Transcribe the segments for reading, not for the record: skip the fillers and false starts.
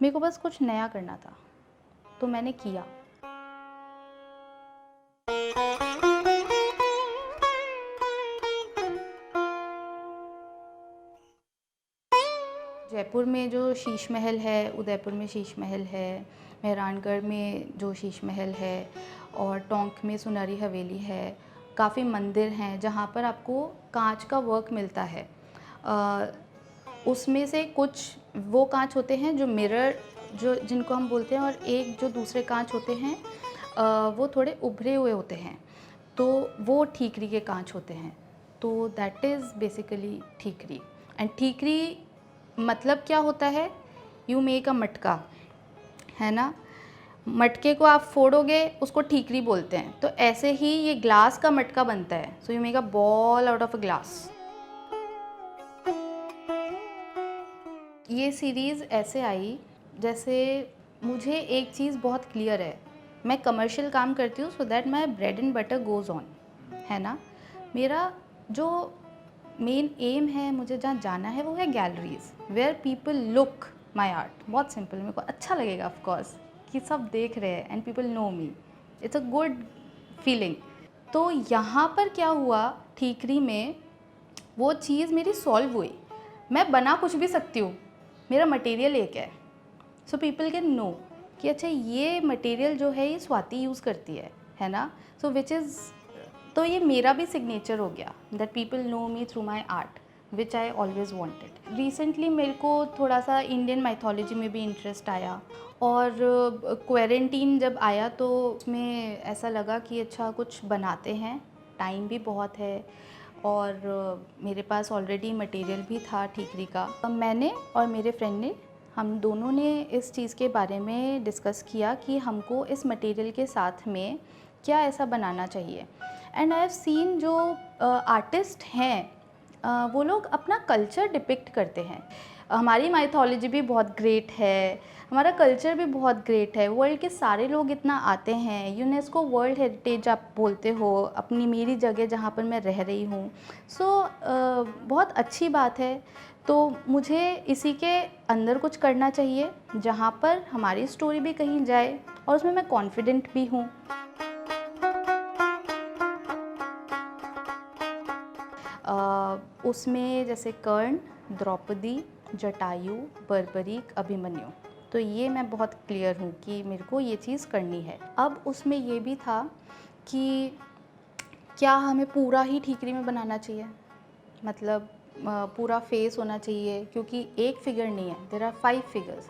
मेरे को बस कुछ नया करना था, तो मैंने किया। जयपुर में जो शीश महल है, उदयपुर में शीश महल है, मेहरानगढ़ में जो शीश महल है, और टोंक में सुनहरी हवेली है। काफ़ी मंदिर हैं जहाँ पर आपको कांच का वर्क मिलता है। उसमें से कुछ वो कांच होते हैं जो मिरर, जो जिनको हम बोलते हैं, और एक जो दूसरे कांच होते हैं वो थोड़े उभरे हुए होते हैं, तो वो ठीकरी के कांच होते हैं। तो दैट इज़ बेसिकली ठीकरी। एंड ठीकरी मतलब क्या होता है? यू मेक अ मटका, है ना। मटके को आप फोड़ोगे, उसको ठीकरी बोलते हैं। तो ऐसे ही ये ग्लास का मटका बनता है। So you make a ball out of a glass. ये सीरीज़ ऐसे आई, जैसे मुझे एक चीज़ बहुत क्लियर है, मैं कमर्शियल काम करती हूँ so that my bread and butter goes on, है ना। मेरा जो मेन एम है, मुझे जहाँ जाना है वो है galleries where people look my art. बहुत सिंपल, मेरे को अच्छा लगेगा ऑफ कोर्स कि सब देख रहे हैं and people know me. It's a good feeling. तो यहाँ पर क्या हुआ, ठीकरी में वो चीज़ मेरी सॉल्व हुई। मैं बना कुछ भी सकती हूँ, मेरा मटेरियल एक है। सो पीपल कैन नो कि अच्छा ये मटेरियल जो है ये स्वाति यूज़ करती है ना। सो विच इज़, तो ये मेरा भी सिग्नेचर हो गया that people know me through my art which I always wanted. Recently मेरे को थोड़ा सा इंडियन माइथोलॉजी में भी इंटरेस्ट आया, और क्वारंटीन जब आया तो उसमें ऐसा लगा कि अच्छा कुछ बनाते हैं, टाइम भी बहुत है, और मेरे पास ऑलरेडी मटेरियल भी था ठीकरी का। मैंने और मेरे फ्रेंड ने, हम दोनों ने इस चीज़ के बारे में डिस्कस किया कि हमको इस मटेरियल के साथ में क्या ऐसा बनाना चाहिए। एंड आई हैव सीन जो आर्टिस्ट हैं वो लोग अपना कल्चर डिपिक्ट करते हैं। हमारी माइथोलॉजी भी बहुत ग्रेट है, हमारा कल्चर भी बहुत ग्रेट है, वर्ल्ड के सारे लोग इतना आते हैं। यूनेस्को वर्ल्ड हेरिटेज आप बोलते हो अपनी मेरी जगह जहाँ पर मैं रह रही हूँ। सो बहुत अच्छी बात है। तो मुझे इसी के अंदर कुछ करना चाहिए जहाँ पर हमारी स्टोरी भी कहीं जाए और उसमें मैं कॉन्फिडेंट भी हूँ। उसमें जैसे कर्ण, द्रौपदी, जटायु, बर्बरीक, अभिमन्यु, तो ये मैं बहुत क्लियर हूँ कि मेरे को ये चीज़ करनी है। अब उसमें ये भी था कि क्या हमें पूरा ही ठीकरी में बनाना चाहिए, मतलब पूरा फेस होना चाहिए, क्योंकि एक फिगर नहीं है, देयर आर 5 फिगर्स।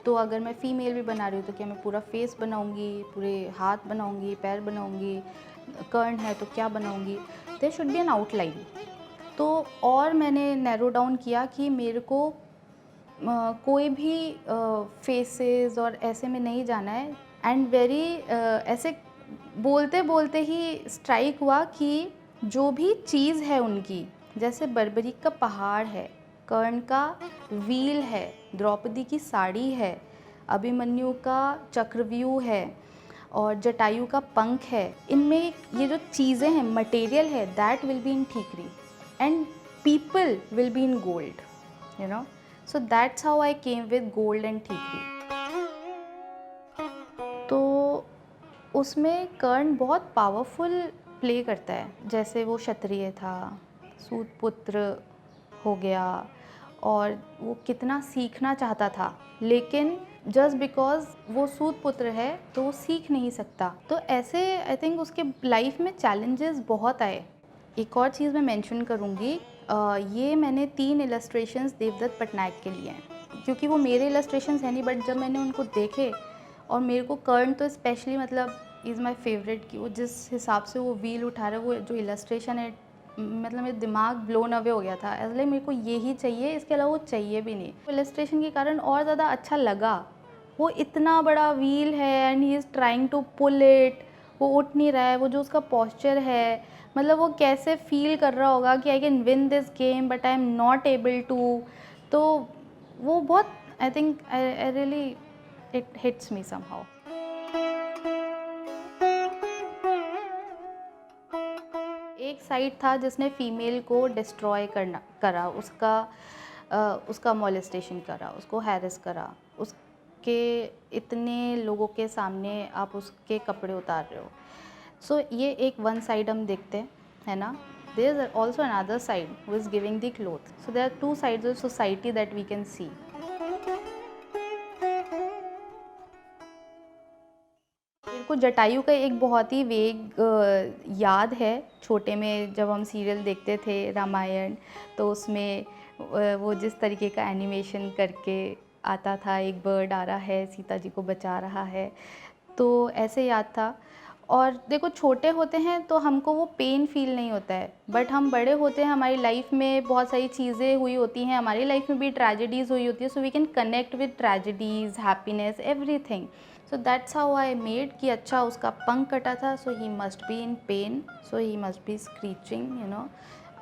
तो अगर मैं फ़ीमेल भी बना रही हूँ तो क्या मैं पूरा फेस बनाऊँगी, पूरे हाथ बनाऊँगी, पैर बनाऊँगी, कर्ण है तो क्या बनाऊँगी? There should be an outline. तो और मैंने नैरो डाउन किया कि मेरे को कोई भी फेसेस और ऐसे में नहीं जाना है। एंड वेरी ऐसे बोलते बोलते ही स्ट्राइक हुआ कि जो भी चीज़ है उनकी, जैसे बर्बरीक का पहाड़ है, कर्ण का व्हील है, द्रौपदी की साड़ी है, अभिमन्यु का चक्रव्यूह है, और जटायु का पंख है। इनमें ये जो चीज़ें हैं, मटेरियल है, that will be in Thikri and people will be in gold, you know. So that's how I came with gold and ठीकरी। तो उसमें कर्ण बहुत पावरफुल प्ले करता है, जैसे वो क्षत्रिय था, सूतपुत्र हो गया, और वो कितना सीखना चाहता था, लेकिन जस्ट बिकॉज वो सूतपुत्र है तो वो सीख नहीं सकता। तो ऐसे आई थिंक उसके लाइफ में चैलेंजेस बहुत आए। एक और चीज़ मैं मेंशन करूँगी, ये मैंने 3 इलस्ट्रेशंस देवदत्त पटनायक के लिए हैं, क्योंकि वो मेरे इलस्ट्रेशंस हैं नहीं, बट जब मैंने उनको देखे, और मेरे को कर्ण तो स्पेशली मतलब इज़ माय फेवरेट, कि वो जिस हिसाब से वो व्हील उठा रहा है, वो जो इलस्ट्रेशन है, मतलब मेरा दिमाग ब्लोन अवे हो गया था। इसलिए मेरे को यही चाहिए, इसके अलावा वो चाहिए भी नहीं। इलस्ट्रेशन के कारण और ज़्यादा अच्छा लगा। वो इतना बड़ा व्हील है and he is trying to pull it, वो उठ नहीं रहा है, वो जो उसका पोस्चर है, मतलब वो कैसे फील कर रहा होगा कि I can win this game but I am not able to. तो वो बहुत, I think I really, it hits me somehow. एक साइड था जिसने फीमेल को डिस्ट्रॉय करा, उसका उसका मॉलेस्टेशन करा, उसको हैरेस करा, कि इतने लोगों के सामने आप उसके कपड़े उतार रहे हो। सो ये एक वन साइड हम देखते हैं, है ना। There is also another side who is giving the cloth. So there are two sides of society that we can see. मेरे को जटायु का एक बहुत ही वेग याद है। छोटे में जब हम सीरियल देखते थे रामायण, तो उसमें वो जिस तरीके का एनिमेशन करके आता था, एक बर्ड आ रहा है सीता जी को बचा रहा है, तो ऐसे याद था। और देखो छोटे होते हैं तो हमको वो पेन फील नहीं होता है, बट हम बड़े होते हैं, हमारी लाइफ में बहुत सारी चीज़ें हुई होती हैं, हमारी लाइफ में भी ट्रेजेडीज़ हुई होती है। So we can connect with tragedies, happiness, everything. So that's how I made कि अच्छा उसका पंख कटा था, so he must be in pain, so he must be screeching, you know.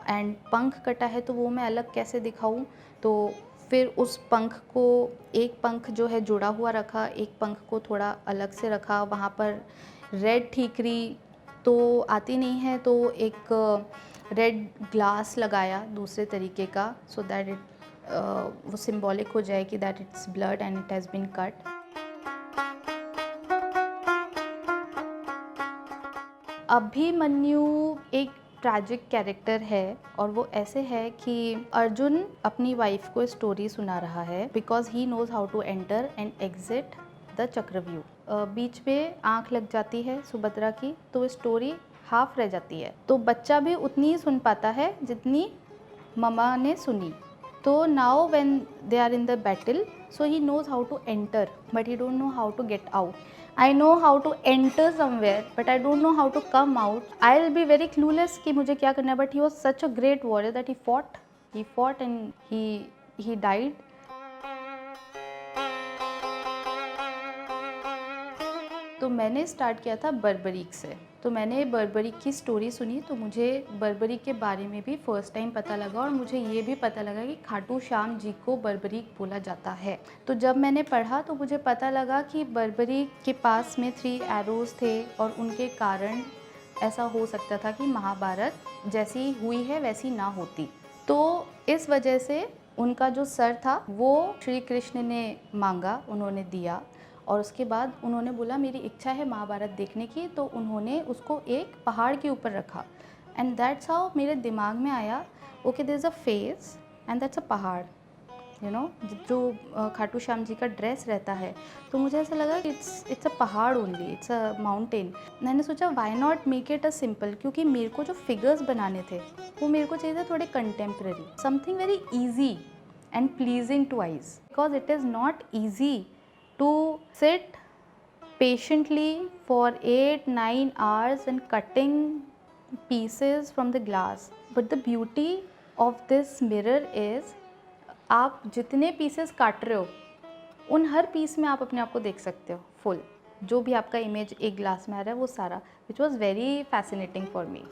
And पंख कटा है तो वो मैं अलग कैसे दिखाऊं, तो फिर उस पंख को, एक पंख जो है जुड़ा हुआ रखा, एक पंख को थोड़ा अलग से रखा। वहाँ पर रेड ठीकरी तो आती नहीं है, तो एक रेड ग्लास लगाया दूसरे तरीके का, सो दैट इट वो सिंबॉलिक हो जाए कि that it's blood and it has been cut. Abhimanyu एक ट्रैजिक कैरेक्टर है, और वो ऐसे है कि अर्जुन अपनी वाइफ को स्टोरी सुना रहा है because he knows how to enter and exit the Chakravyuh. बीच में आंख लग जाती है सुभद्रा की, तो स्टोरी हाफ रह जाती है। तो बच्चा भी उतनी ही सुन पाता है जितनी ममा ने सुनी। तो now when they are in the battle, so he knows how to enter but he don't know how to get out. I know how to enter somewhere but I don't know how to come out. I'll be very clueless कि मुझे क्या करना है, but he was such a great warrior that he fought and he died. तो मैंने start किया था बर्बरीक से। तो मैंने बर्बरीक की स्टोरी सुनी, तो मुझे बर्बरीक के बारे में भी फ़र्स्ट टाइम पता लगा, और मुझे ये भी पता लगा कि खाटू श्याम जी को बर्बरीक बोला जाता है। तो जब मैंने पढ़ा तो मुझे पता लगा कि बर्बरीक के पास में 3 एरोज़ थे, और उनके कारण ऐसा हो सकता था कि महाभारत जैसी हुई है वैसी ना होती। तो इस वजह से उनका जो सर था वो श्री कृष्ण ने मांगा, उन्होंने दिया, और उसके बाद उन्होंने बोला मेरी इच्छा है महाभारत देखने की, तो उन्होंने उसको एक पहाड़ के ऊपर रखा। एंड दैट्स हाउ मेरे दिमाग में आया, okay there is a face and that's a pahad, you no, जो खाटू श्याम जी का ड्रेस रहता है। तो मुझे ऐसा लगा कि इट्स अ पहाड़ ओनली, इट्स अ माउंटेन। मैंने सोचा why not make it a simple, क्योंकि मेरे को जो फिगर्स बनाने थे वो मेरे को चाहिए थे थोड़े contemporary, something very easy and pleasing to eyes, because it is not easy to sit patiently for 8-9 hours and cutting pieces from the glass. But the beauty of this mirror is आप जितने pieces काट रहे हो उन हर piece में आप अपने आप को देख सकते हो फुल, जो भी आपका इमेज एक ग्लास में आ रहा है वो सारा, which was very fascinating for me.